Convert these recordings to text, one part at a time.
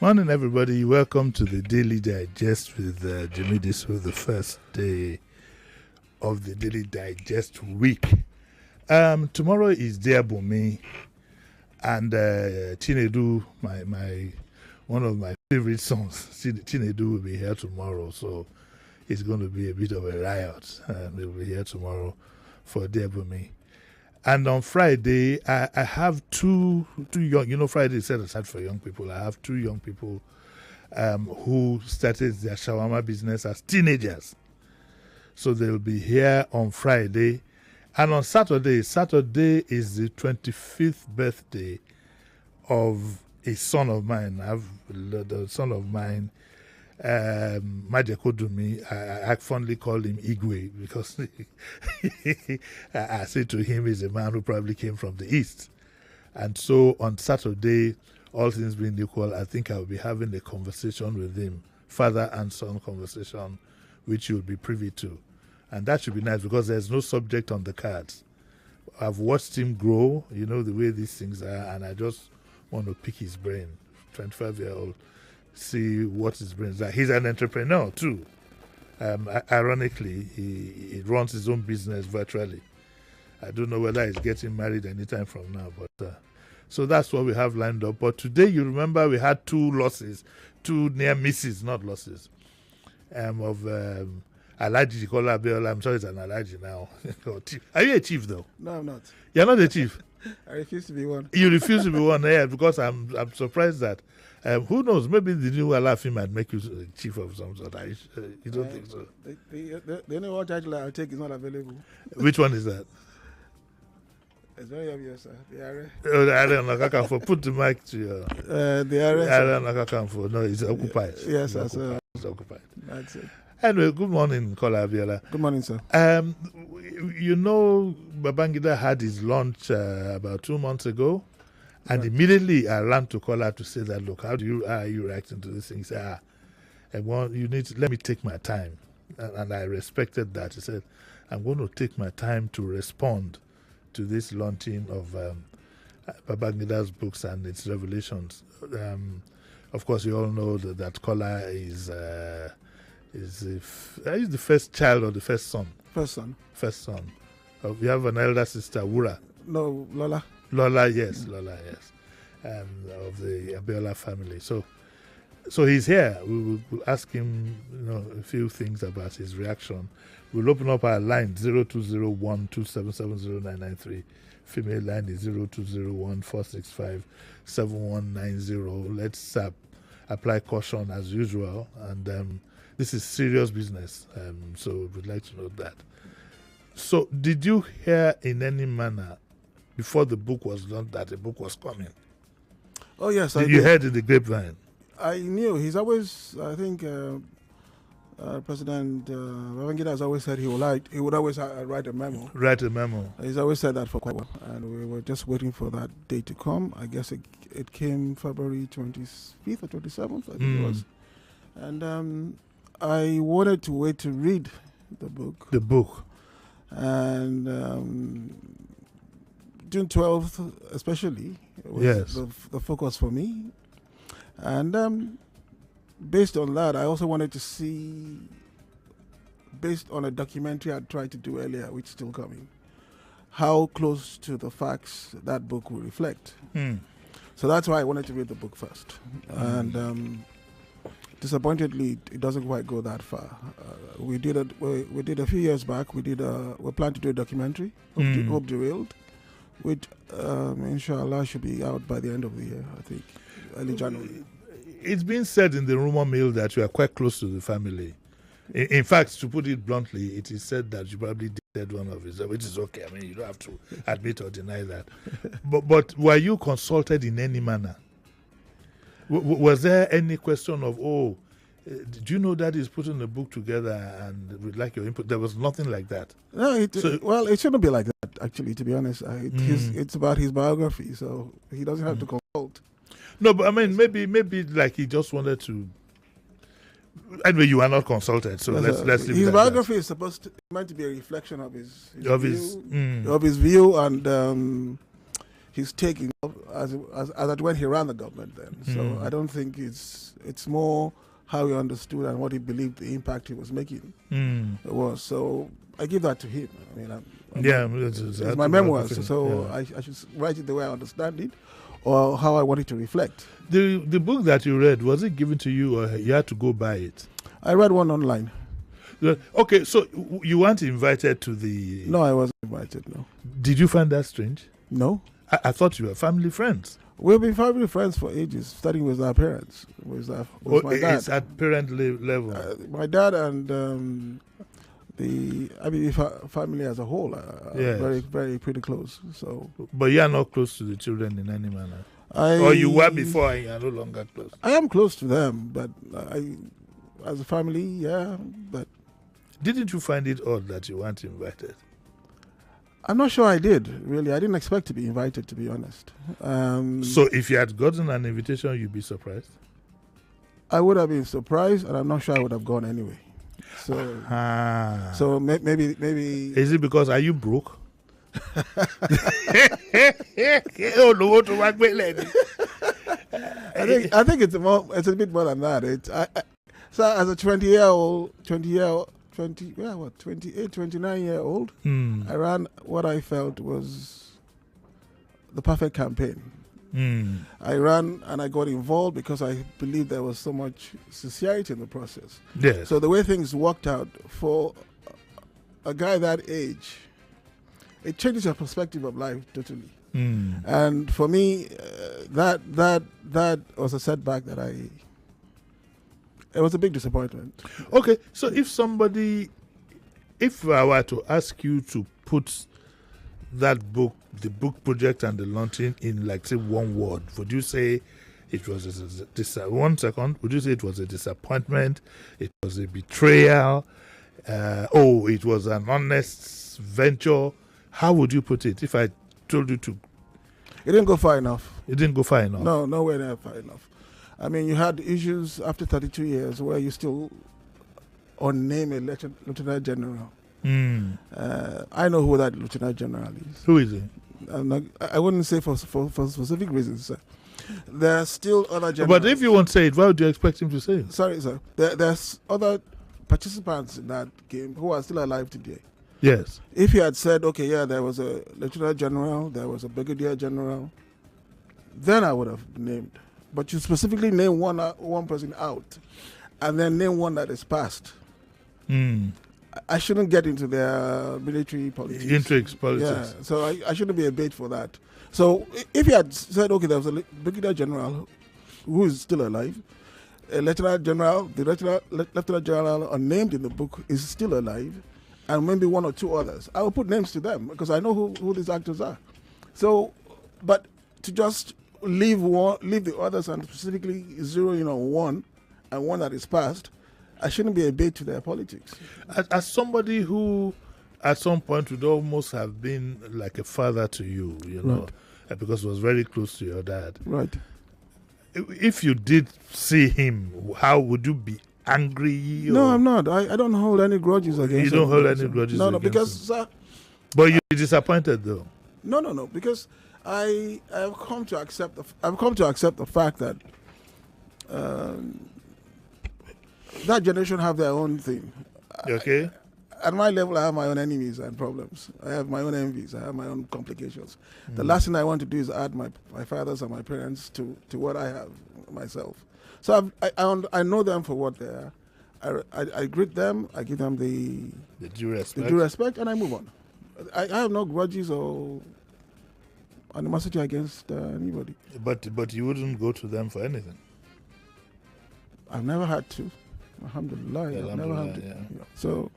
Morning, everybody. Welcome to the Daily Digest with Jimi Disu, the first day of the Daily Digest week. Tomorrow is Dear Bumi, and Chinedu, my one of my favorite songs, Chinedu will be here tomorrow, so it's going to be a bit of a riot. They'll be here tomorrow for Dear Bumi. And on Friday, I have two young, Friday is set aside for young people. I have two young people who started their shawarma business as teenagers. So they'll be here on Friday. And on Saturday is the 25th birthday of a son of mine. The son of mine, Majekodumi. I fondly call him Igwe because I say to him he's a man who probably came from the East. And so on Saturday, all things being equal, I think I'll be having a conversation with him, father and son conversation, which you'll be privy to. And that should be nice because there's no subject on the cards. I've watched him grow, the way these things are, and I just want to pick his brain. 25-year-old. See what his brain is like. He's an entrepreneur too. Ironically, he runs his own business virtually. I don't know whether he's getting married anytime from now, but so that's what we have lined up. But today, you remember, we had two near misses, not losses, of Alaji Kola Abiola. I'm sure it's an Alaji now. Are you a chief though? No, I'm not. You're not a chief. I refuse to be one. You refuse to be one, yeah, because I'm surprised that. Who knows? Maybe the new Alafi might make you chief of some sort. You don't think so? The only one title I'll take is not available. Which one is that? It's very obvious, sir. The Are. Oh, the Are Nakakamfo. Put the mic to your. The Are. Are Nakakamfo. No, it's occupied. Yes, sir. It's occupied. That's it. Anyway, good morning, Kola Abiola. Good morning, sir. Babangida had his launch about 2 months ago. And immediately I ran to Kola to say that, look, how are you reacting to this thing? He said, let me take my time. And I respected that. He said, I'm going to take my time to respond to this launching of Babangida's books and its revelations. Of course, you all know that Kola is the first child or the first son? First son. First son. You have an elder sister, Wura. No, Lola. Lola, yes. Of the Abiola family. So he's here. We will ask him, a few things about his reaction. We'll open up our line 0201-2770993. Female line is 0201-465-7190. Let's apply caution as usual. And this is serious business. So we'd like to know that. So did you hear in any manner before the book was done that the book was coming? Oh, yes. You heard in the grapevine? I knew. He's always, I think, President Babangida has always said he would always write a memo. Write a memo. He's always said that for quite a while. And we were just waiting for that day to come. I guess it came February 25th or 27th, I think it was. And I wanted to wait to read the book. The book. And June 12th, especially, was the focus for me. And based on that, I also wanted to see, based on a documentary I tried to do earlier, which is still coming, how close to the facts that book will reflect. So that's why I wanted to read the book first. And disappointingly, it doesn't quite go that far. We did a few years back. We planned to do a documentary, Hope Derailed, which inshallah should be out by the end of the year, I think, early January. It's been said in the rumor mill that you are quite close to the family. In fact, to put it bluntly, it is said that you probably did one of his, which is okay. I mean, you don't have to admit or deny that. But were you consulted in any manner? Was there any question of, do you know that he's putting a book together and we'd like your input? There was nothing like that. No, it shouldn't be like that, actually, to be honest. It's about his biography, so he doesn't have to consult. No, but I mean, maybe like he just wanted to. Anyway, you are not consulted, so let's leave his biography is meant to be a reflection of his view, and his taking as at when he ran the government then. So I don't think it's more how he understood and what he believed the impact he was making was. So I give that to him. I mean, it's my memoirs, so I should write it the way I understand it, or how I want it to reflect. The book that you read, was it given to you, or you had to go buy it? I read one online. Okay, so you weren't invited to the... No, I wasn't invited, no. Did you find that strange? No. I thought you were family friends. We've been family friends for ages, starting with our parents. With my dad. It's at parent level? My dad and the family as a whole are very, very pretty close. So, but you are not close to the children in any manner? Or you were before and you are no longer close? I am close to them, but as a family, yeah. But didn't you find it odd that you weren't invited? I'm not sure I did, really. I didn't expect to be invited, to be honest. So if you had gotten an invitation, you'd be surprised? I would have been surprised, and I'm not sure I would have gone anyway. So maybe... Is it because, are you broke? I think it's a bit more than that. So as a 28, 29-year-old, I ran what I felt was the perfect campaign. I ran and I got involved because I believed there was so much sincerity in the process. Yes. So the way things worked out for a guy that age, it changes your perspective of life totally. And for me, that was a setback it was a big disappointment. Okay, so if I were to ask you to put that book, the book project and the launching in, like, say, one word, would you say it was would you say it was a disappointment, it was a betrayal, it was an honest venture? How would you put it if I told you to? It didn't go far enough. It didn't go far enough? No, nowhere near far enough. I mean, you had issues after 32 years where you still unname a lieutenant general. I know who that lieutenant general is. Who is he? I wouldn't say for specific reasons, sir. There are still other generals. But if you won't say it, why would you expect him to say it? Sorry, sir. There's other participants in that game who are still alive today. Yes. If he had said, okay, yeah, there was a lieutenant general, there was a brigadier general, then I would have named. But you specifically name one person out, and then name one that is passed. I shouldn't get into their military politics. Intrigues, politics. Yeah, so I shouldn't be a bait for that. So if you had said, okay, there was a brigadier general who is still alive, a lieutenant general, the lieutenant general unnamed in the book is still alive, and maybe one or two others, I will put names to them because I know who these actors are. So, but to just leave the others and specifically zero in on one, and one that is passed, I shouldn't be a bait to their politics. As somebody who, at some point, would almost have been like a father to you, know, because he was very close to your dad. Right. If you did see him, how would you be angry? No, I'm not. I don't hold any grudges against him. You don't hold any grudges against him? No, because, sir... But you're disappointed, though? No, because I've come to accept the fact that that generation have their own thing. Okay. At my level, I have my own enemies and problems. I have my own envies. I have my own complications. The last thing I want to do is add my fathers and my parents to what I have myself. So I know them for what they are. I greet them. I give them the due respect, and I move on. I have no grudges or animosity against anybody. But you wouldn't go to them for anything? I've never had to. Alhamdulillah. Yeah, I've never had to. Yeah. So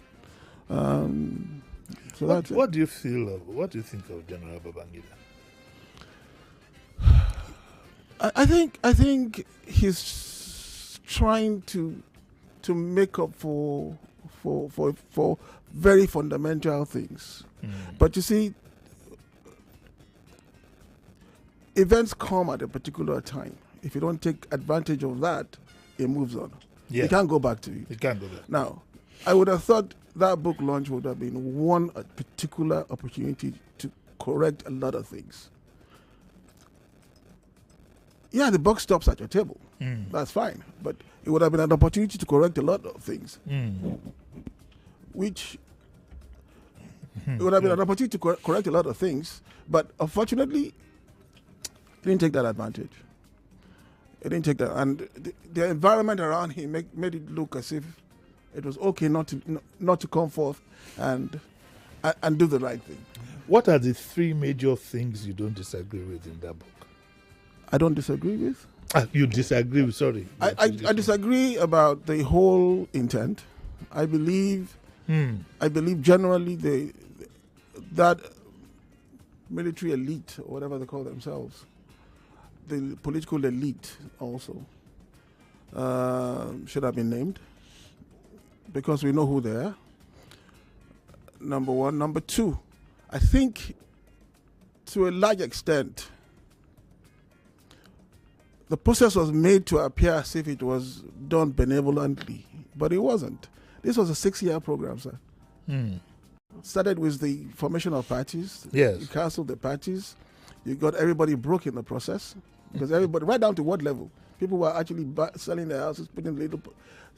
what do you feel of? What do you think of General Babangida? I think he's trying to make up for very fundamental things. But you see, events come at a particular time. If you don't take advantage of that, it moves on. Yeah. You can't go back to it. You can't go back. Now, I would have thought that book launch would have been one particular opportunity to correct a lot of things. Yeah, the buck stops at your table. That's fine. But it would have been an opportunity to correct a lot of things. Which it would have been an opportunity to correct a lot of things. But unfortunately, it didn't take that advantage. It didn't take that. And the environment around him made it look as if it was okay not to come forth and do the right thing. What are the 3 major things you don't disagree with in that book? I don't disagree with. You disagree with, sorry. I disagree about the whole intent. I believe generally that military elite, or whatever they call themselves, the political elite also should have been named, because we know who they are. Number one. Number two, I think to a large extent, the process was made to appear as if it was done benevolently, but it wasn't. This was a 6-year program, sir. Started with the formation of parties. Yes. You canceled the parties. You got everybody broke in the process, because everybody, right down to what level, people were actually selling their houses, putting the little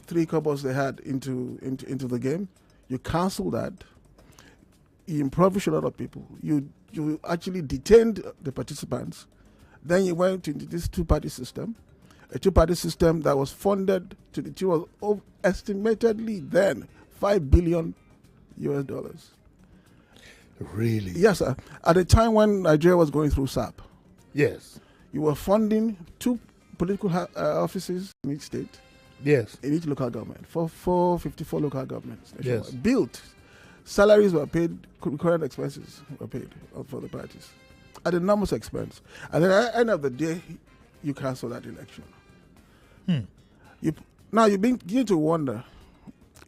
3 kobbos they had into the game. You canceled that. You impoverished a lot of people. You actually detained the participants. Then you went into this 2-party system, a 2-party system that was funded to the tune of estimatedly then $5 billion. Really? Yes, sir. At the time when Nigeria was going through SAP, yes, you were funding 2 political offices in each state. Yes. In each local government, for 454 local governments. Yes. Built. Salaries were paid, current expenses were paid for the parties at enormous expense. And then at the end of the day, you cancel that election. Now you begin to wonder,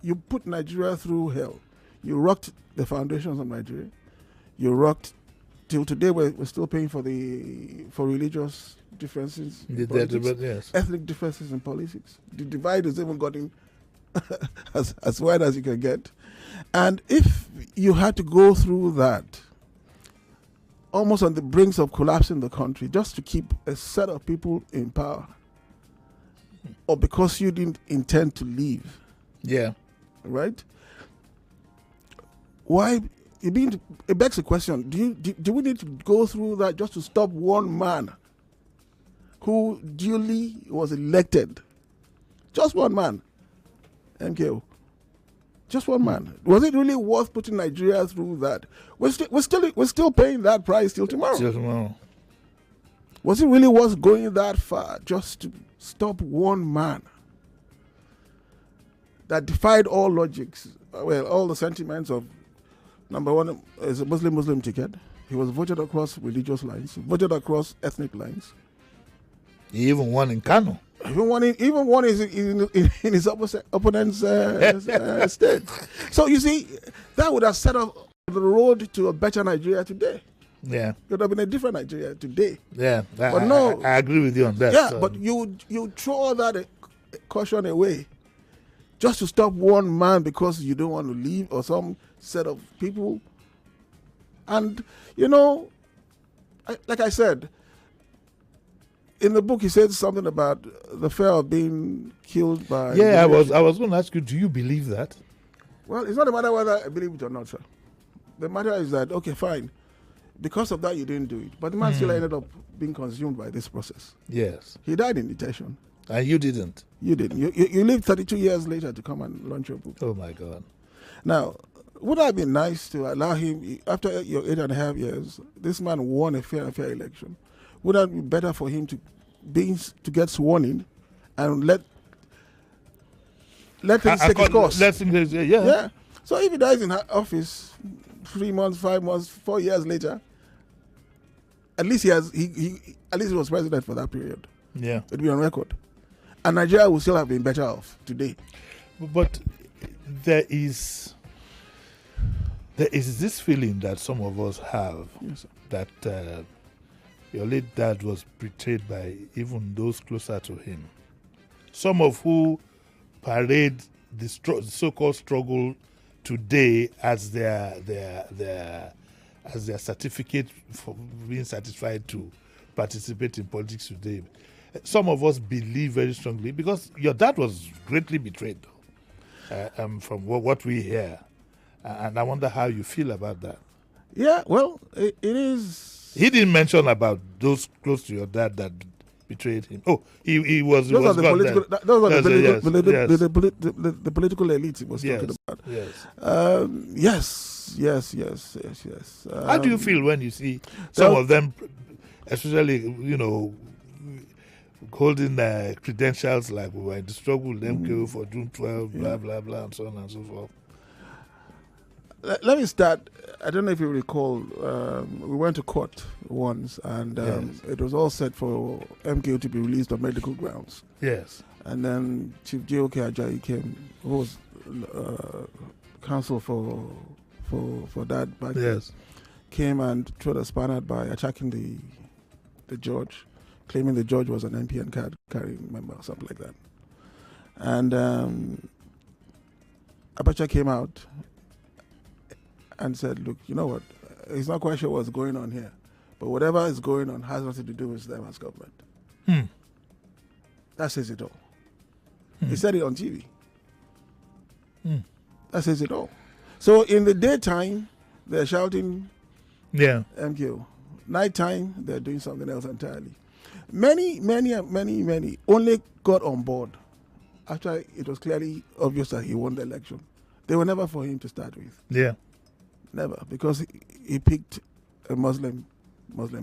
you put Nigeria through hell. You rocked the foundations of Nigeria. You rocked, till today we're still paying for religious differences, yes. Ethnic differences in politics. The divide has even gotten as wide as you can get. And if you had to go through that, almost on the brinks of collapsing the country, just to keep a set of people in power, or because you didn't intend to leave, right? Why? It begs the question: do we need to go through that just to stop one man who duly was elected? Just one man, MKO. Just one man. Was it really worth putting Nigeria through that? We're still paying that price till tomorrow. Till tomorrow. Was it really worth going that far just to stop one man that defied all logics? Well, all the sentiments of, number one, is a Muslim ticket. He was voted across religious lines, voted across ethnic lines. He even won in Kano. Even one is in his opponent's state. So you see, that would have set up the road to a better Nigeria today. Yeah, it would have been a different Nigeria today. Yeah, but no, I agree with you on that. Yeah, but you throw all that caution away just to stop one man because you don't want to leave, or some set of people. And like I said, in the book, he said something about the fear of being killed by. Yeah, I was going to ask you, do you believe that? Well, it's not a matter whether I believe it or not, sir. The matter is that, okay, fine. Because of that, you didn't do it. But the man still ended up being consumed by this process. Yes. He died in detention. And you didn't? You didn't. You lived 32 years later to come and launch your book. Oh, my God. Now, would it have been nice to allow him, after your 8.5 years, this man won a fair and fair election? Would that be better for him to get sworn in and let things take its course? Yeah. So if he dies in office 3 months, 5 months, 4 years later, at least he was president for that period. Yeah. It'd be on record. And Nigeria would still have been better off today. But there is this feeling that some of us have, yes, that your late dad was betrayed by even those closer to him. Some of who parade the so-called struggle today as their certificate for being satisfied to participate in politics today. some of us believe very strongly, because your dad was greatly betrayed, from what we hear. And I wonder how you feel about that. Yeah, well, it is. He didn't mention about those close to your dad that betrayed him. Oh, he was. Those are the political. Those are the political elites he was talking about. Yes. How do you feel when you see some of them, especially holding credentials like we were in the struggle with MKO for June 12, blah blah blah, and so on and so forth? Let me start. I don't know if you recall, we went to court once, and it was all set for MKO to be released on medical grounds. Yes. And then Chief J.O.K. Ajayi came, who was counsel for that back then, came and threw a spanner by attacking the judge, claiming the judge was an MPN card carrying member or something like that. And Abacha came out and said, look, you know what, he's not quite sure what's going on here, but whatever is going on has nothing to do with them as government. That says it all. He said it on TV. That says it all. So in the daytime, they're shouting MKO. Nighttime, they're doing something else entirely. Many only got on board after it was clearly obvious that he won the election. They were never for him to start with. Yeah. Never, because he picked a Muslim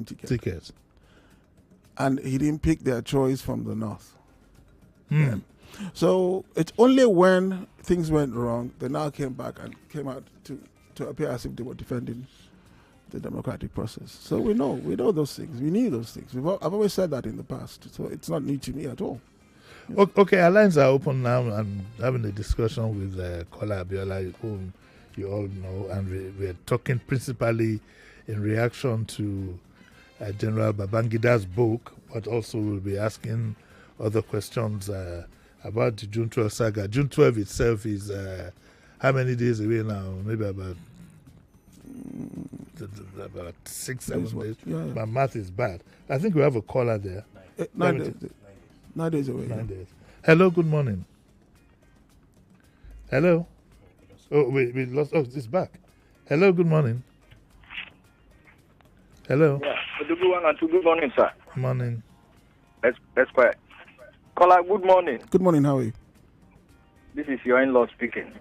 ticket. And he didn't pick their choice from the north. So it's only when things went wrong, they now came back and came out to appear as if they were defending the democratic process. So we know those things. We knew those things. I've always said that in the past. So it's not new to me at all. Okay, our lines are open now. I'm having a discussion with Kola Abiola, whom you all know, and we're talking principally in reaction to General Babangida's book, but also we'll be asking other questions about the June 12 saga. June 12 itself is how many days away now? Maybe about 6-7 days. Yeah. My math is bad. I think we have a caller there. 9 days. 9 days away. 9 days. Hello, good morning. Hello. Oh, we lost. Oh, it's back. Hello, good morning. Hello. Yeah, good morning, sir. Morning. That's quiet. Kola, good morning. Good morning, how are you? This is your in-law speaking.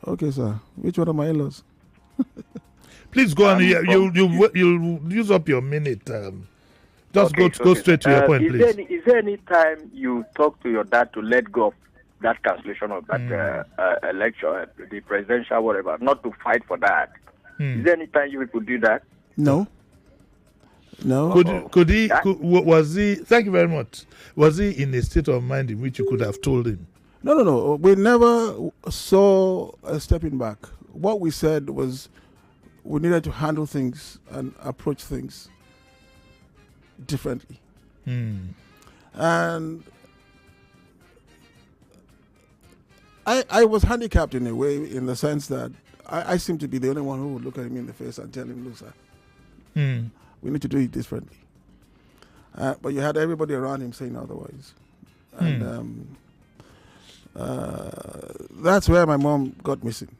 Okay, sir. Which one of my in-laws? Please go on. You'll use up your minute. Just go straight to your point, please. Is there any time you talk to your dad to let go of that cancellation of that election, the presidential, whatever, not to fight for that? Is there any time you could do that? No. Was he? Thank you very much. Was he in a state of mind in which you could have told him? No. We never saw a stepping back. What we said was we needed to handle things and approach things differently. And I was handicapped in a way, in the sense that I seem to be the only one who would look at him in the face and tell him, look, sir, we need to do it differently. But you had everybody around him saying otherwise. And that's where my mom got missing.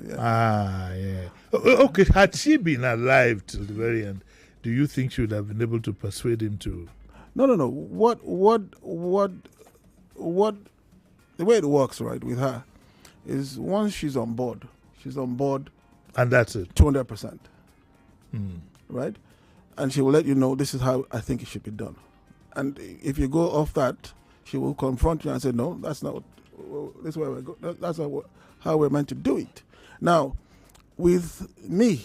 Yeah. Okay, had she been alive till the very end, do you think she would have been able to persuade him to? No. What the way it works, right, with her is once she's on board, and that's it. 200%. Right? And she will let you know, this is how I think it should be done. And if you go off that, she will confront you and say, no, that's not this way we go. That's not how we're meant to do it. Now, with me,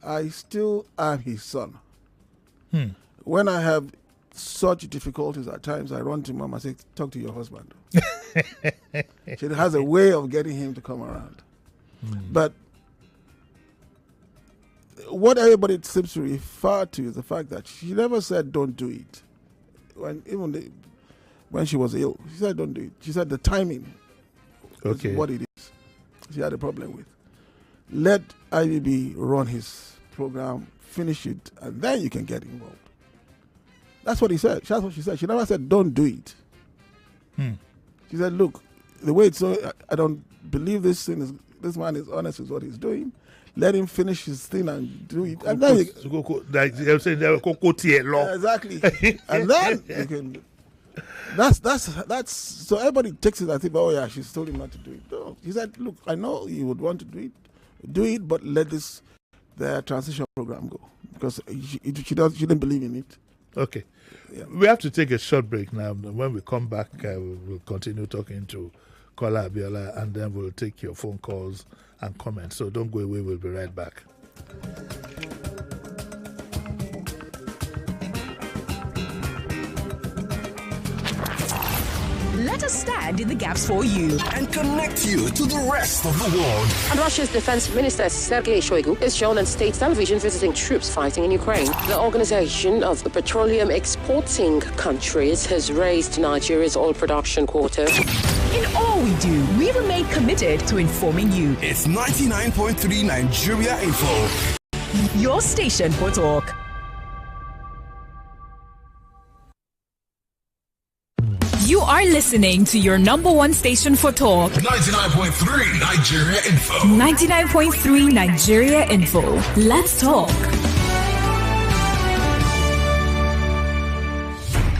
I still am his son. When I have such difficulties at times, I run to mom and say, talk to your husband. She has a way of getting him to come around. But what everybody seems to refer to is the fact that she never said don't do it. When she was ill, she said don't do it. She said the timing is what it is. She had a problem with. Let IBB run his program, finish it, and then you can get involved. That's what he said. That's what she said. She never said, don't do it. She said, look, the way it's so, I don't believe this man is honest with what he's doing. Let him finish his thing and do it. And then exactly. And then you can. That's so everybody takes it as if, oh yeah, she's told him not to do it. No, he said, look, I know you would want to do it, but let the transition program go, because she didn't believe in it. Okay. Yeah. We have to take a short break now. When we come back, we'll continue talking to Kola Abiola, and then we'll take your phone calls and comments. So don't go away. We'll be right back. Let us stand in the gaps for you and connect you to the rest of the world. And Russia's defense minister Sergei Shoigu is shown on state television visiting troops fighting in Ukraine. The Organization of the Petroleum Exporting Countries has raised Nigeria's oil production quota. In all we do, we remain committed to informing you. It's 99.3 Nigeria Info. Your station for talk. You are listening to your number one station for talk. 99.3 Nigeria Info. 99.3 Nigeria Info. Let's talk.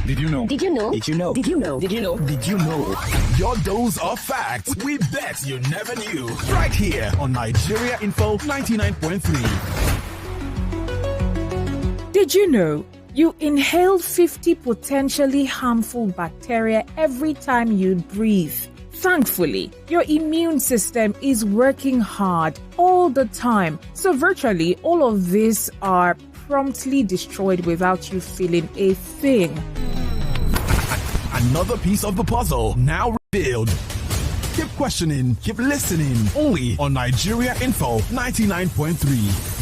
Did you know? Did you know? Did you know? Did you know? Did you know? Did you know? Your dose of facts we bet you never knew. Right here on Nigeria Info 99.3. Did you know? You inhale 50 potentially harmful bacteria every time you breathe. Thankfully, your immune system is working hard all the time. So virtually all of these are promptly destroyed without you feeling a thing. Another piece of the puzzle now revealed. Keep questioning, keep listening. Only on Nigeria Info 99.3.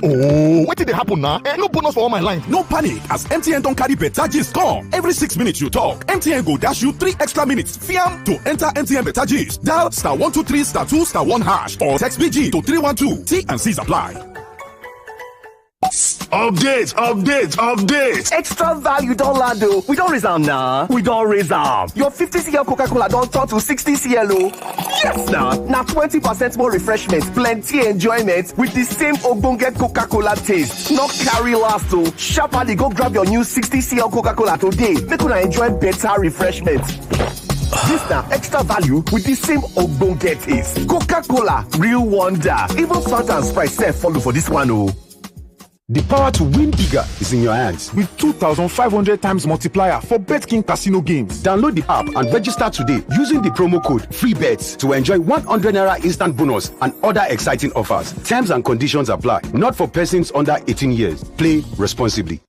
Oh, what did they happen now? No bonus for all my lines. No panic, as MTN don't carry better gist come. Every 6 minutes you talk, MTN go dash you 3 extra minutes. Fiam to enter MTN better gist. Dial *123 *2 *1 hash or text BG to 312. T and C's apply. Update. Extra value don't land though. We don't raise am now. We don't raise am. Your 50cl Coca-Cola don't turn to 60cl oh. Yes now. Now 20% more refreshment, plenty enjoyment with the same ogbonge Coca-Cola taste. Not carry last though. Sharply go grab your new 60cl Coca-Cola today. Make you enjoy better refreshment. This now extra value with the same ogbonge taste. Coca-Cola, real wonder. Even Fanta and Sprite self follow for this one oh. The power to win bigger is in your hands with 2,500 times multiplier for BetKing Casino games. Download the app and register today using the promo code FREEBETS to enjoy 100 Naira instant bonus and other exciting offers. Terms and conditions apply. Not for persons under 18 years. Play responsibly.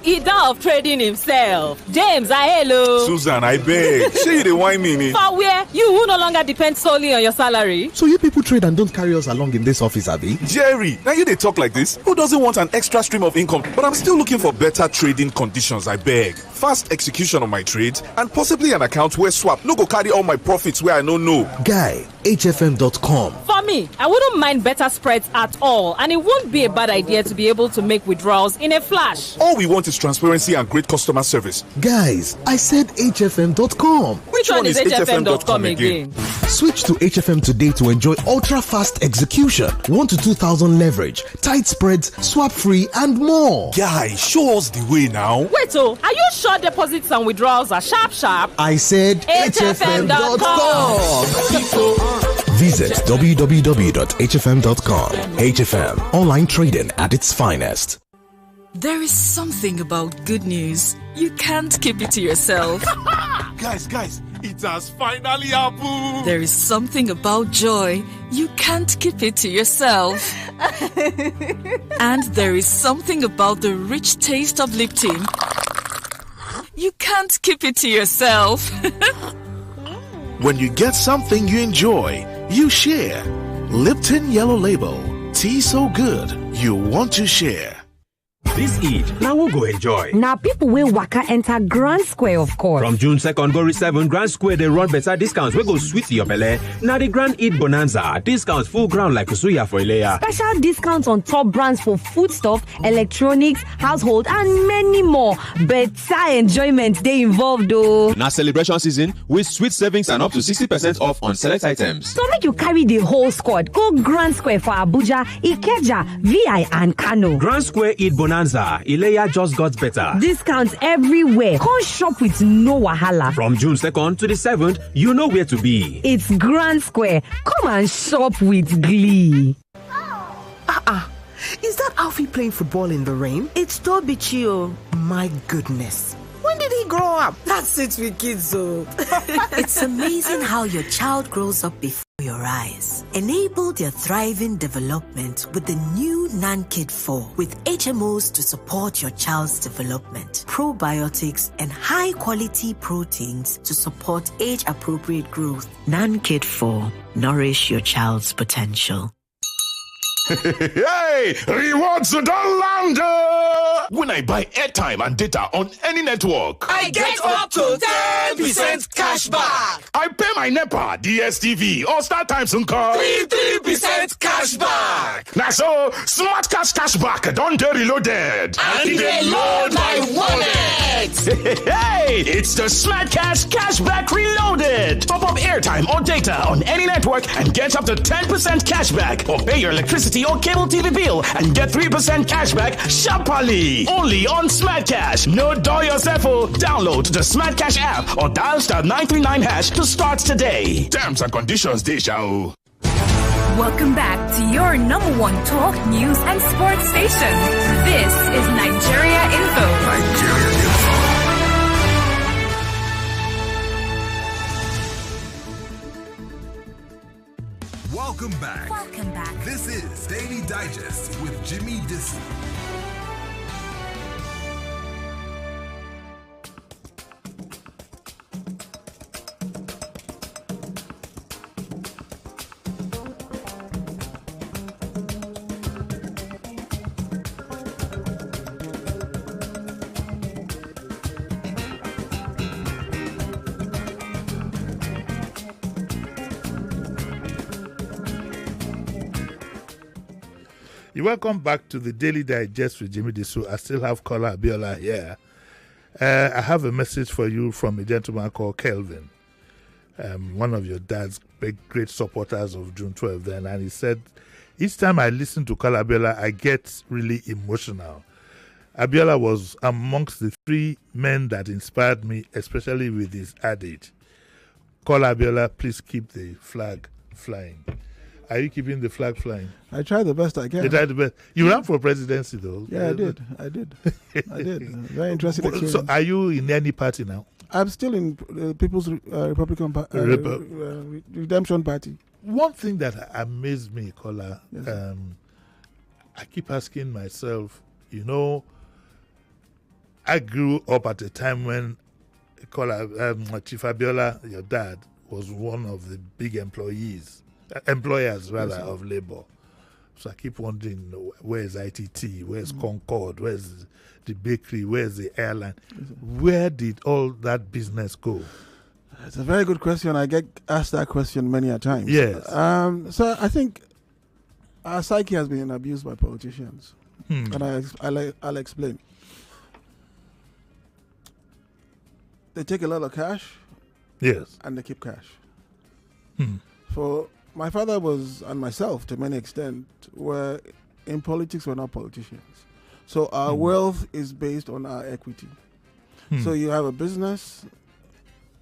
He done of trading himself. James, hello. Susan, I beg. Say you the wine me. For where? You who no longer depend solely on your salary. So you people trade and don't carry us along in this office, Abby? Jerry, now you they talk like this. Who doesn't want an extra stream of income? But I'm still looking for better trading conditions, I beg. Fast execution of my trades and possibly an account where swap no go carry all my profits where I don't know. Guy, HFM.com. For me, I wouldn't mind better spreads at all, and it won't be a bad idea to be able to make withdrawals in a flash. All we want is transparency and great customer service. Guys, I said HFM.com. Which one is HFM.com again? Switch to HFM today to enjoy ultra-fast execution, 1 to 2,000 leverage, tight spreads, swap-free, and more. Guy, show us the way now. Wait, are you sure deposits and withdrawals are sharp? I said HFM.com. Visit www.hfm.com. HFM, online trading at its finest. There is something about good news. You can't keep it to yourself. Guys, it has finally happened. There is something about joy. You can't keep it to yourself. And there is something about the rich taste of Lipton. You can't keep it to yourself. When you get something you enjoy, you share. Lipton Yellow Label. Tea so good, you want to share. This Eid, now we'll go enjoy. Now people will waka enter Grand Square, of course. From June 2nd, go reach 7, Grand Square, they run better discounts. We go sweet your belly. Now the Grand Eid Bonanza, discounts full ground like Suya for Ilea. Special discounts on top brands for foodstuff, electronics, household, and many more. Better enjoyment they involved though. Now celebration season with sweet savings and up to 60% off on select items. So make you carry the whole squad. Go Grand Square for Abuja, Ikeja, VI, and Kano. Grand Square Eid Bonanza, Ilea just got better. Discounts everywhere. Come shop with no wahala. From June 2nd to the 7th, you know where to be. It's Grand Square. Come and shop with glee. Is that Alfie playing football in the rain? It's Toby Chio. My goodness. When did he grow up? That's it with kids, though. It's amazing how your child grows up before your eyes. Enable their thriving development with the new NanKid 4 with HMOs to support your child's development, probiotics, and high-quality proteins to support age-appropriate growth. NanKid 4. Nourish your child's potential. Hey, rewards don't land. When I buy airtime and data on any network, I get up to 10% cash back. I pay my NEPA, DSTV, or StarTimes and call 3% cash back. Now so, Smart Cash back don't get reloaded. And they load my wallet. Hey, it's the Smart Cash back reloaded. Top up airtime or data on any network and get up to 10% cash back, or pay your electricity or cable TV bill and get 3% cash back sharply. Only on Smart Cash. No door yourself. Download the Smart Cash app or dial *939# to start today. Terms and conditions they shall. Welcome back to your number one talk, news, and sports station. This is Nigeria Info. Welcome back. Welcome back. This is Daily Digest with Jimi Disu. Welcome back to the Daily Digest with Jimi Disu. I still have Kola Abiola here. I have a message for you from a gentleman called Kelvin, one of your dad's great supporters of June 12th then, and he said, each time I listen to Kola Abiola, I get really emotional. Abiola was amongst the 3 men that inspired me, especially with his adage. Kola Abiola, please keep the flag flying. Are you keeping the flag flying? I try the best I can. You tried the best. You ran for presidency, though. Yeah, I did. I did. Very interesting experience. So, are you in any party now? I'm still in People's Republican Redemption Party. One thing that amazed me, Kola, yes. I keep asking myself, I grew up at a time when Kola, Chief Abiola, your dad, was one of the big employers of Labour. So I keep wondering, where's ITT, where's Concord, where's the bakery, where's the airline? Where did all that business go? It's a very good question. I get asked that question many a time. Yes. So I think our psyche has been abused by politicians. And I'll explain. They take a lot of cash. Yes. And they keep cash. For my father and myself, to many extent, were in politics, we're not politicians. So our wealth is based on our equity. So you have a business,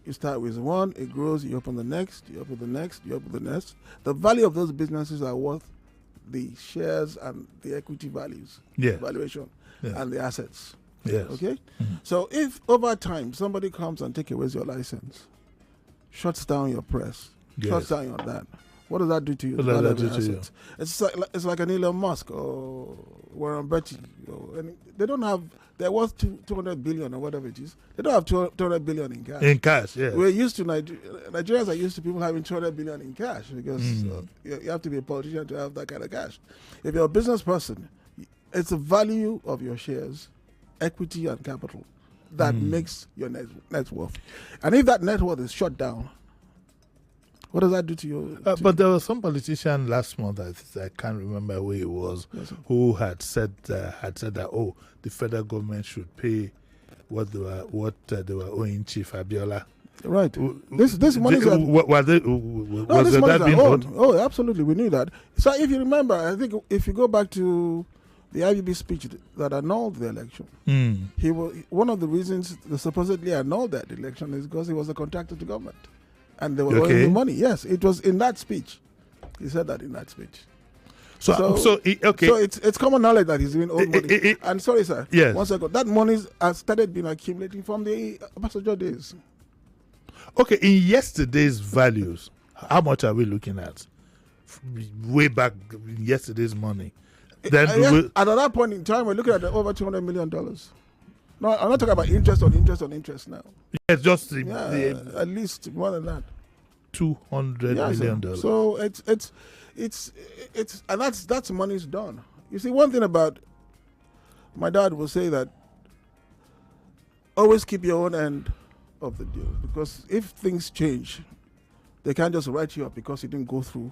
you start with one, it grows, you open the next, you open the next, you open the next. The value of those businesses are worth the shares and the equity values, valuation, and the assets. Yes. Okay? So if over time somebody comes and takes away your license, shuts down your press, shuts down your that, what does that do to you? What does that do to you? It's like an Elon Musk or Warren Buffett. They don't have, they're worth 200 billion or whatever it is. They don't have 200 billion in cash. In cash, yeah. We're used to, Nigerians are used to people having 200 billion in cash because you have to be a politician to have that kind of cash. If you're a business person It's the value of your shares, equity and capital, that makes your net worth. And if that net worth is shut down, what does that do to you? But there was some politician last month, I can't remember who it was, who had said that the federal government should pay what they were owing Chief Abiola. Right. This money is owed. Oh, absolutely. We knew that. So if you remember, I think if you go back to the IBB speech that annulled the election, he was one of the reasons they supposedly annulled that election is because he was a contractor to government, and they were owing him money. Yes, it was in that speech. He said that in that speech. So it's common knowledge that he's doing old money. And sorry, sir. Yes. 1 second. That money has started being accumulating from the Ambassador days. Okay, in yesterday's values, how much are we looking at? Way back in yesterday's money. Then at that point in time, we're looking at over $200 million. No, I'm not talking about interest on interest now. Yes, just at least more than that. $200 million. So it's and that's money's done. You see, one thing about my dad will say that always keep your own end of the deal, because if things change, they can't just write you up because you didn't go through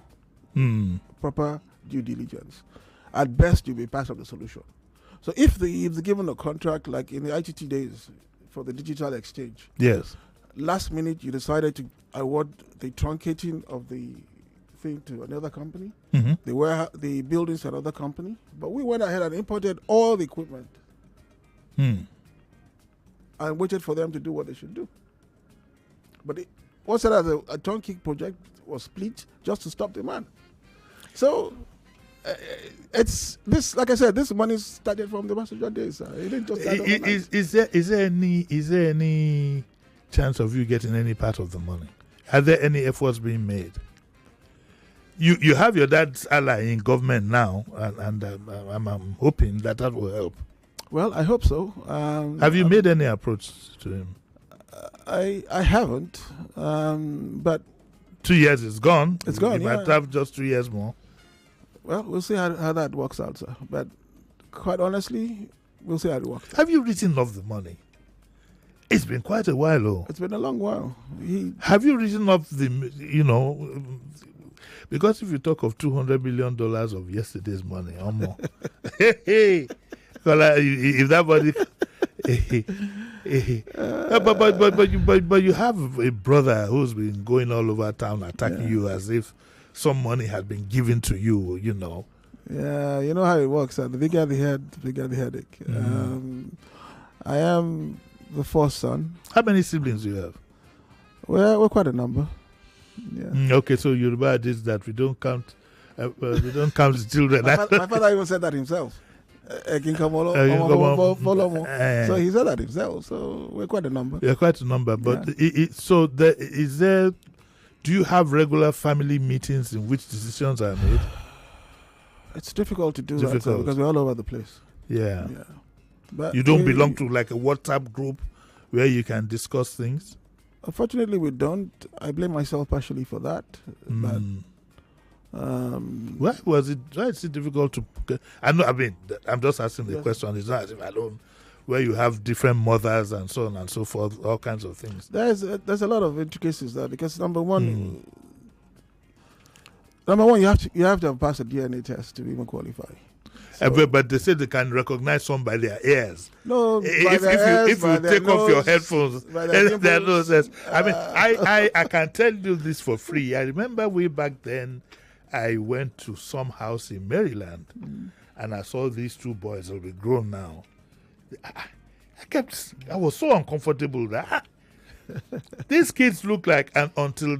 proper due diligence. At best, you'll be part of the solution. So if they're given a contract like in the ITT days for the digital exchange, yes, last minute you decided to award the truncating of the thing to another company, the buildings to another company, but we went ahead and imported all the equipment and waited for them to do what they should do. But what's that as a turnkey project was split just to stop the man. So it's this, like I said, this money started from the Ambassador days. It didn't just start overnight. Is there any chance of you getting any part of the money? Are there any efforts being made? You have your dad's ally in government now, and I'm hoping that will help. Well, I hope so. Have you made any approach to him? I haven't, but 2 years is gone. It's gone. You might have just 2 years more. Well, we'll see how that works out, sir. But quite honestly, we'll see how it works out. Have you written off the money? It's been quite a while, though. It's been a long while. Have you written off because if you talk of $200 million of yesterday's money or more, hey, Kola, if that money. But you have a brother who's been going all over town attacking you as if some money had been given to you, Yeah, you know how it works. The bigger the head, the bigger the headache. I am the fourth son. How many siblings do you have? We're quite a number. Yeah. Okay, so Yoruba is that we don't count the children. My father even said that himself. So he said that himself. So we're quite a number. You're quite a number. But do you have regular family meetings in which decisions are made? It's difficult to do that because we're all over the place. Yeah. But you don't belong to like a WhatsApp group where you can discuss things? Unfortunately, we don't. I blame myself partially for that. But why is it difficult to? I'm just asking the question. It's not as if I don't. Where you have different mothers and so on and so forth, all kinds of things. There's a lot of intricacies there because number one, you have to have passed a DNA test to even qualify. So, but they say they can recognize some by their ears. No, if you take off your headphones, their noses. I can tell you this for free. I remember way back then, I went to some house in Maryland, and I saw these two boys. They'll be grown now. I was so uncomfortable that these kids look like, and until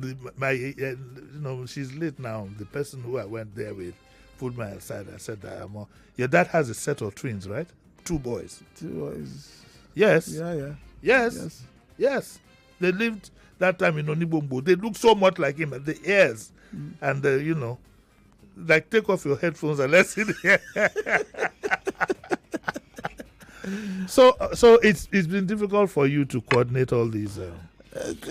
she's late now. The person who I went there with pulled me aside. I said that your dad has a set of twins, right? 2 boys. 2 boys. Yes. Yeah. Yes. They lived that time in Onibombo. They look so much like him, and the ears, and like take off your headphones and let's see. So it's been difficult for you to coordinate all these.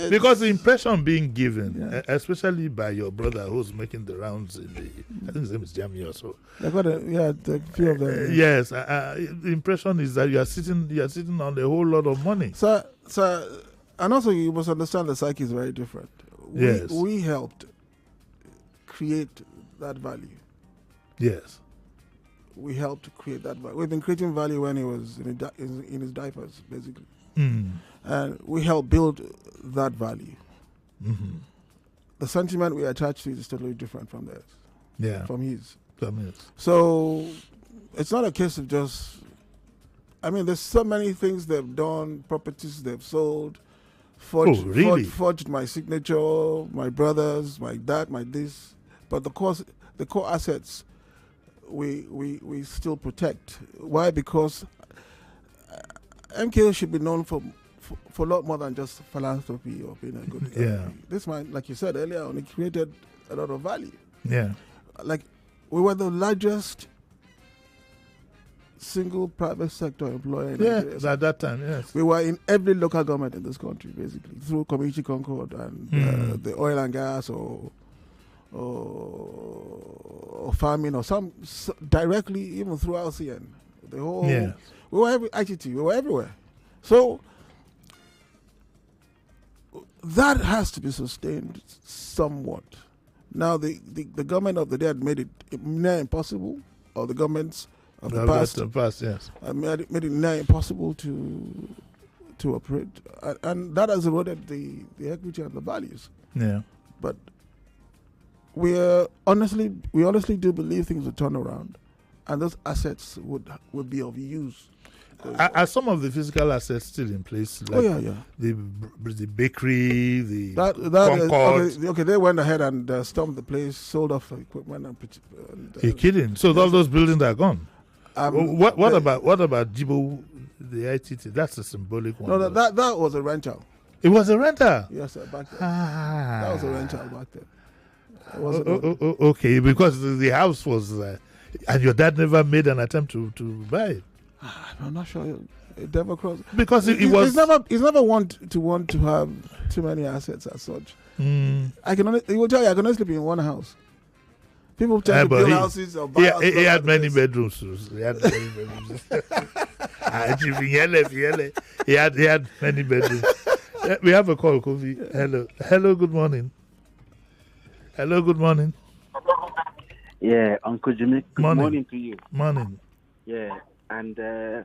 Because the impression being given, especially by your brother who's making the rounds in the, I think his name is Jamie or so. The few of them. Yes, the impression is that you are sitting on a whole lot of money. So, and also you must understand the psyche is very different. We helped create that value. Yes. We helped create that value. We've been creating value when he was in his diapers, basically. And we helped build that value. Mm-hmm. The sentiment we attach to is totally different from theirs. Yeah. From his. From his. So it's not a case of just, there's so many things they've done, properties they've sold, forged my signature, my brothers, my dad, my this. But the core assets we still protect. Why? Because MKO should be known for a lot more than just philanthropy or being a good guy. Yeah. This man, like you said earlier on, he created a lot of value. Yeah. Like, we were the largest single private sector employer in Nigeria. At that time, yes. We were in every local government in this country, basically, through Community Concord and the oil and gas or farming or some directly even through LCN. The whole we were ITT, we were everywhere. So that has to be sustained somewhat. Now the government of the day had made it near impossible, or the governments of the past, yes, made it near impossible to operate, and that has eroded the equity and the values. Yeah, but we honestly do believe things will turn around, and those assets would be of use. Are some of the physical assets still in place? Like the bakery, the Concord? Okay, they went ahead and stormed the place, sold off equipment, and you're kidding? So all those buildings are gone. What about Jibo, the ITT? That's a symbolic one. No, that was a rental. It was a rental? Yes, sir, back then. That was a rental back then. Okay, because the house was, and your dad never made an attempt to buy it. I'm not sure. It never crossed. Because he's never want to have too many assets as such. He will tell you, I can honestly be in one house. People tell me to build houses or buy houses. He had many bedrooms. He had many bedrooms. He had many bedrooms. We have a call, Kofi. Hello, good morning. Hello, good morning. Yeah, Uncle Jimmy, good morning to you. Morning. Yeah, and I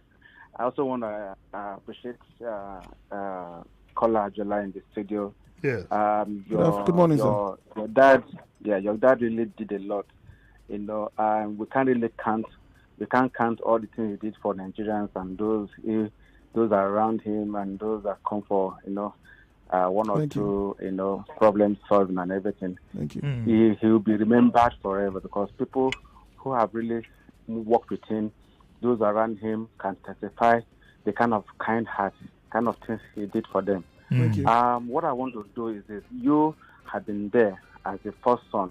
also want to appreciate Kola Abiola in the studio. Yes. Good morning, sir. Your dad really did a lot. We can't count all the things he did for Nigerians and those around him and those that come for one or two problem solving and everything. Thank you. He will be remembered forever because people who have really worked with him, those around him can testify the kind of kind heart, kind of things he did for them. Thank you. What I want to do is this: you have been there as the first son.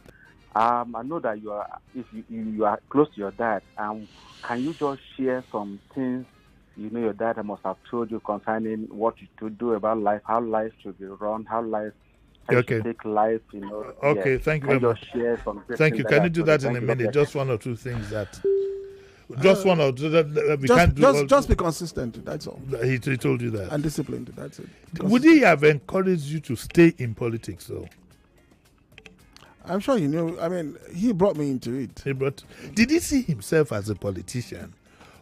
I know that you are close to your dad. Can you just share some things your dad must have told you concerning what you should do about life, how life should be run, how you should take life, Okay, thank you very much. Share some thank you. Can you do that in a minute? Just one or two things that... Just one or two that we can't do. Just be consistent, that's all. He told you that. And disciplined, that's it. Would he have encouraged you to stay in politics, though? I'm sure he knew. He brought me into it. Did he see himself as a politician?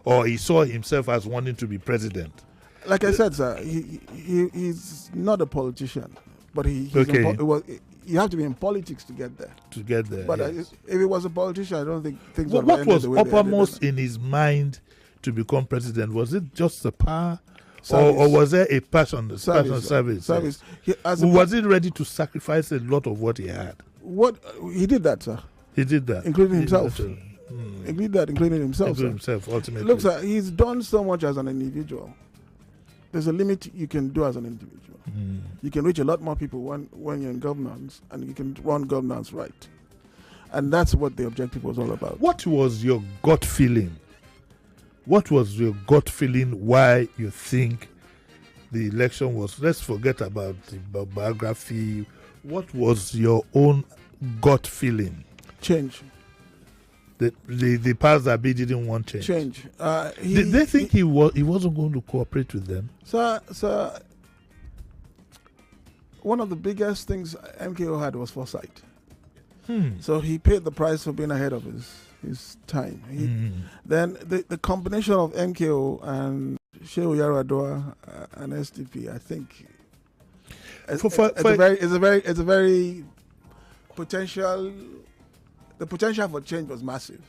Or he saw himself as wanting to be president? Like I said, sir, he's not a politician, but you have to be in politics to get there. But yes. If he was a politician, I don't think things would What was uppermost in his mind to become president? Was it just the power? Or was there a passion service? Was he ready to sacrifice a lot of what he had? He did that, sir. He did that. Including himself. Including himself. Ultimately. Look, sir, he's done so much as an individual. There's a limit you can do as an individual. You can reach a lot more people when you're in governance, and you can run governance right. And that's what the objective was all about. What was your gut feeling? What was your gut feeling why you think the election was, let's forget about the biography. What was your own gut feeling? Change. The powers that be didn't want change. Did they think he wasn't going to cooperate with them? So one of the biggest things MKO had was foresight. So he paid the price for being ahead of his time. Then the combination of MKO and Shehu Yar'Adua and SDP, I think, it's a very potential. The potential for change was massive.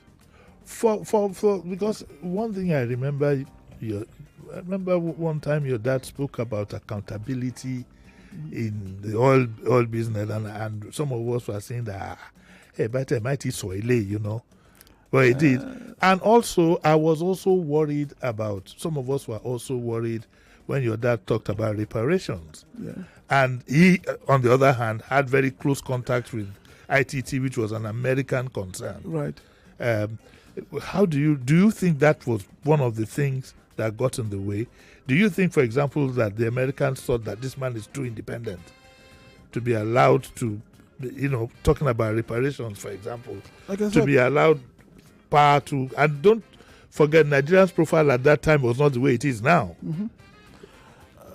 Because one thing I remember, one time your dad spoke about accountability in the oil business, and some of us were saying that, hey, but it might be soily, you know. Well, it did. And also, I was also worried about, some of us were also worried when your dad talked about reparations. Yeah. And he, on the other hand, had very close contact with ITT, which was an American concern. Right. How do you think that was one of the things that got in the way? Do you think, for example, that the Americans thought that this man is too independent to be allowed to, talking about reparations, for example, be allowed power to, and don't forget, Nigeria's profile at that time was not the way it is now.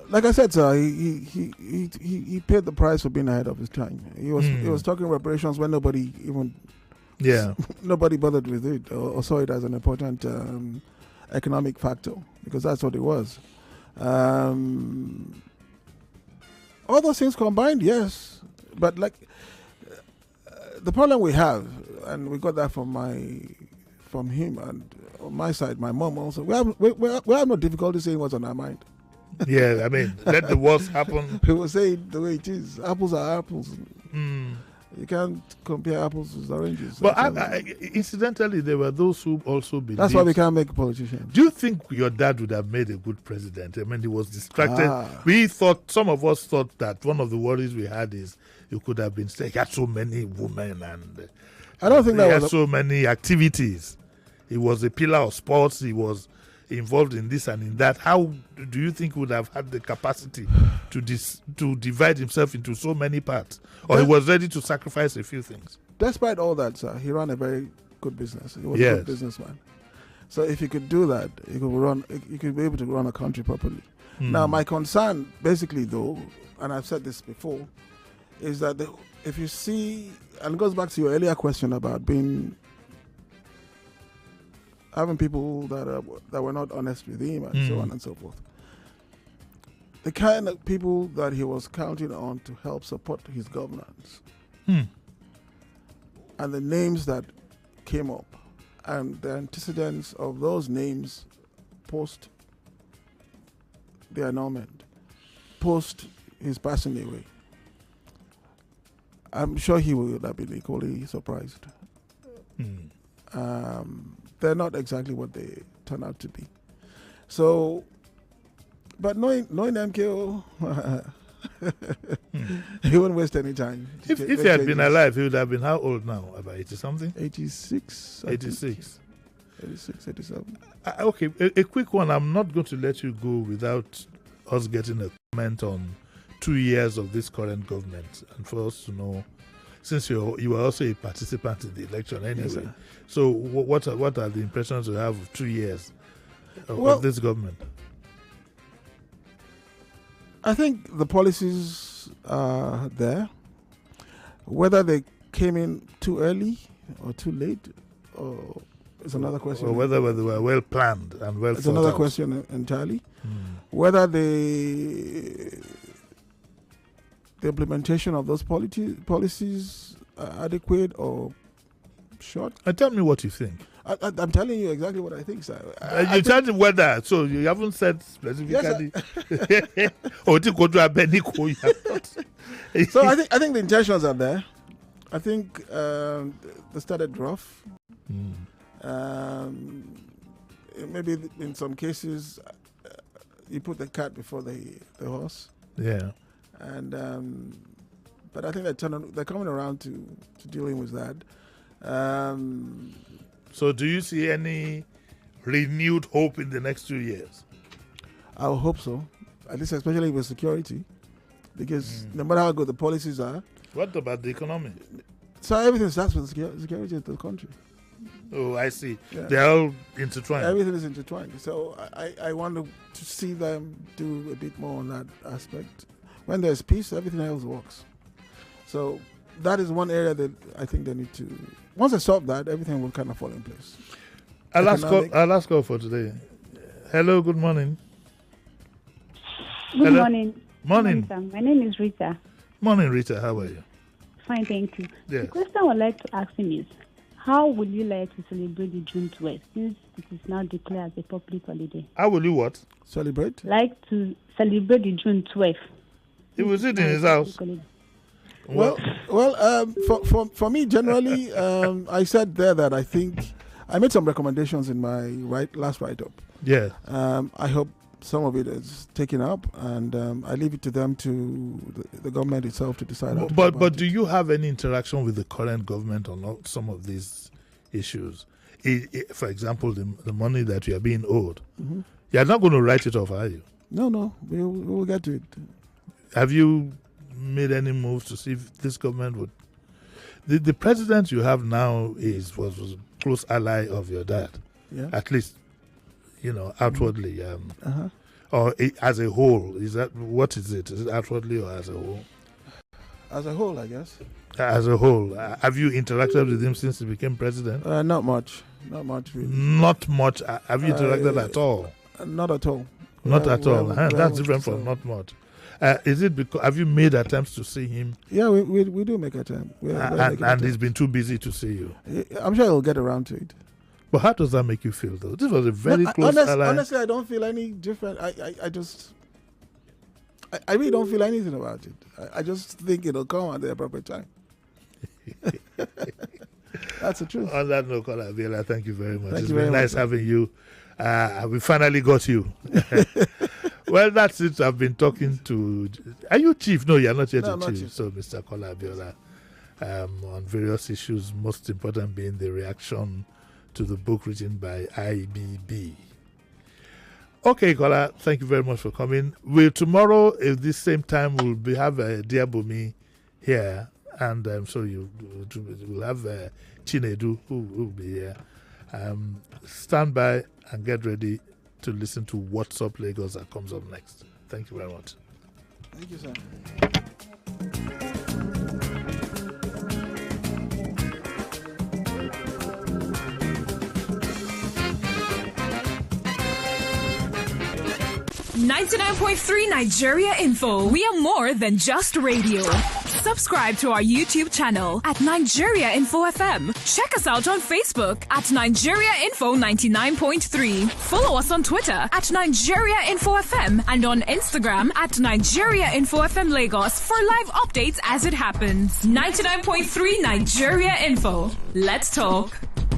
Like I said, sir, he paid the price for being ahead of his time. He was talking reparations when nobody even nobody bothered with it or saw it as an important economic factor, because that's what it was. All those things combined, yes, but like the problem we have, and we got that from him, and on my side, my mom also. We have no difficulty saying what's on our mind. Yeah, I mean, let the worst happen. People say it the way it is. Apples are apples. You can't compare apples with oranges. But incidentally, there were those who also believed. That's why we can't make politicians. Do you think your dad would have made a good president? I mean, he was distracted. Some of us thought that one of the worries we had is you could have been saying he had so many women and I don't think he had so many activities. He was a pillar of sports. He was involved in this and in that. How do you think he would have had the capacity to divide himself into so many parts? Or he was ready to sacrifice a few things? Despite all that, sir, he ran a very good business. He was a good businessman. So if he could do that, he could be able to run a country properly. Now, my concern, basically, though, and I've said this before, is that if you see, and it goes back to your earlier question about having people that were not honest with him and so on and so forth. The kind of people that he was counting on to help support his governance. And the names that came up and the antecedents of those names post the annulment, post his passing away. I'm sure he would have been equally surprised. They're not exactly what they turn out to be. So, but knowing MKO, he wouldn't waste any time. If he had been alive, he would have been how old now? About 80-something? 86. 86. 86, 87. Okay, a quick one. I'm not going to let you go without us getting a comment on 2 years of this current government, and for us to know, since you were also a participant in the election anyway. Yes, so what are the impressions you have of 2 years of this government? I think the policies are there. Whether they came in too early or too late, or it's another question. Or whether they were well planned and well thought out. It's another question entirely. Whether the implementation of those policies are adequate or short. Tell me what you think. I'm telling you exactly what I think, sir. You tell me whether, so you haven't said specifically. Yes, so I think the intentions are there. I think they started rough. Maybe in some cases you put the cat before the horse. Yeah. And but I think they're coming around to dealing with that. So do you see any renewed hope in the next 2 years? I hope so. at least especially with security, because no matter how good the policies are. What about the economy? So everything starts with security of the country. Oh, I see. Yeah. They're all intertwined. Everything is intertwined. So I want to see them do a bit more on that aspect. When there's peace, everything else works. So that is one area that I think they need to. Once they solve that, everything will kind of fall in place. Our last call for today. Hello, good morning. Good morning. Morning. My name is Rita. Morning, Rita. How are you? Fine, thank you. Yes. The question I would like to ask him is, how will you like to celebrate the June 12th since it is now declared as a public holiday? How will you what? Celebrate? Like to celebrate the June 12th. He was sitting in his house. Well, for me, generally, I said there that I think I made some recommendations in my last write-up. Yeah. I hope some of it is taken up, and I leave it to them, to the government itself, to decide. But do you have any interaction with the current government on some of these issues? For example, the money that you are being owed. Mm-hmm. You are not going to write it off, are you? No, we will get to it. Have you made any moves to see if this government would? The president you have now was a close ally of your dad, at least, outwardly. Or as a whole, what is it? Is it outwardly or as a whole? As a whole, I guess. As a whole, have you interacted with him since he became president? Not much. Not much, really. Not much. Have you interacted at all? Not at all. Not at all. That's different from not much. Is it because have you made attempts to see him? Yeah, we do make attempts. And he's been too busy to see you. I'm sure he'll get around to it. But how does that make you feel, though? This was a very close ally. Honestly, I don't feel any different. I really don't feel anything about it. I just think it'll come at the appropriate time. That's the truth. On that note, Kola Abiola, thank you very much. It's been nice having you. We finally got you. Well, that's it. I've been talking to... Are you chief? No, you're not yet a chief. So, Mr. Kola Abiola, on various issues, most important being the reaction to the book written by IBB. Okay, Kola, thank you very much for coming. Tomorrow, at this same time, we'll have Dear Bumi here, and so we'll have Chinedu who will be here. Stand by and get ready to listen to What's Up Lagos that comes up next. Thank you very much. Thank you, sir. 99.3 Nigeria Info. We are more than just radio. Subscribe to our YouTube channel at Nigeria Info FM. Check us out on Facebook at Nigeria Info 99.3. Follow us on Twitter at Nigeria Info FM and on Instagram at Nigeria Info FM Lagos for live updates as it happens. 99.3 Nigeria Info. Let's talk.